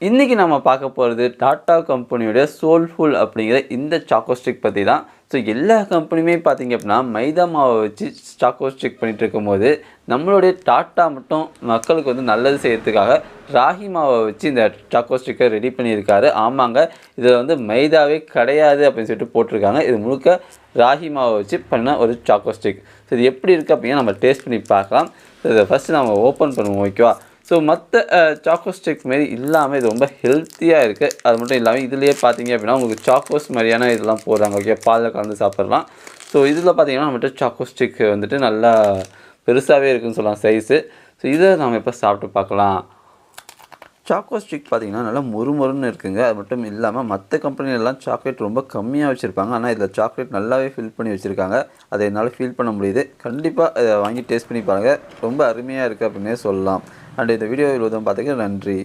இன்றைக்கி நம்ம பார்க்க போகிறது டாட்டா கம்பெனியோட சோல்ஃபுல் அப்படிங்கிற இந்த சாக்கோ ஸ்டிக் பற்றி தான். ஸோ எல்லா கம்பெனியுமே பார்த்திங்க அப்படின்னா மைதா மாவை வச்சு சாக்கோ ஸ்டிக் பண்ணிகிட்டு இருக்கும்போது நம்மளுடைய டாட்டா மட்டும் மக்களுக்கு வந்து நல்லது செய்கிறதுக்காக ராகி மாவை வச்சு இந்த சாக்கோ ஸ்டிக்கை ரெடி பண்ணியிருக்காரு. ஆமாங்க, இதில் வந்து மைதாவே கிடையாது அப்படின்னு சொல்லிட்டு போட்டிருக்காங்க. இது முழுக்க ராகி மாவை வச்சு பண்ண ஒரு சாக்கோ ஸ்டிக். ஸோ இது எப்படி இருக்குது அப்படின்னா நம்ம டேஸ்ட் பண்ணி பார்க்கலாம். ஸோ இதை ஃபஸ்ட்டு நம்ம ஓப்பன் பண்ணுவோம், ஓகேவா? ஸோ மற்ற சாக்கோ ஸ்டிக் மாரி இல்லாமல் இது ரொம்ப ஹெல்த்தியாக இருக்குது. அது மட்டும் இல்லாமல் இதுலேயே பார்த்தீங்க அப்படின்னா உங்களுக்கு சாக்கோஸ் மாதிரியான இதெல்லாம் போடுறாங்க, ஓகே, பாலில் கலந்து சாப்பிட்லாம். ஸோ இதில் பார்த்தீங்கன்னா நம்மகிட்ட சாக்கோ ஸ்டிக் வந்துட்டு நல்லா பெருசாகவே இருக்குதுன்னு சொல்லலாம் சைஸு. ஸோ இதை நம்ம இப்போ சாப்பிட்டு பார்க்கலாம். சாக்கோ ஸ்டிக் பார்த்திங்கன்னா நல்லா மொறுமொறுன்னு இருக்குங்க. அது மட்டும் இல்லாமல் மற்ற கம்பெனிலெலாம் சாக்லேட் ரொம்ப கம்மியாக வச்சுருப்பாங்க. ஆனால் இதில் சாக்லேட் நல்லாவே ஃபில் பண்ணி வச்சுருக்காங்க. அதை என்னால் ஃபீல் பண்ண முடியுது. கண்டிப்பாக இதை வாங்கி டேஸ்ட் பண்ணி பாருங்கள். ரொம்ப அருமையாக இருக்குது அப்படின்னே சொல்லலாம். அண்ட் இந்த வீடியோ இவ்வளோ தான், பார்த்துக்க நன்றி.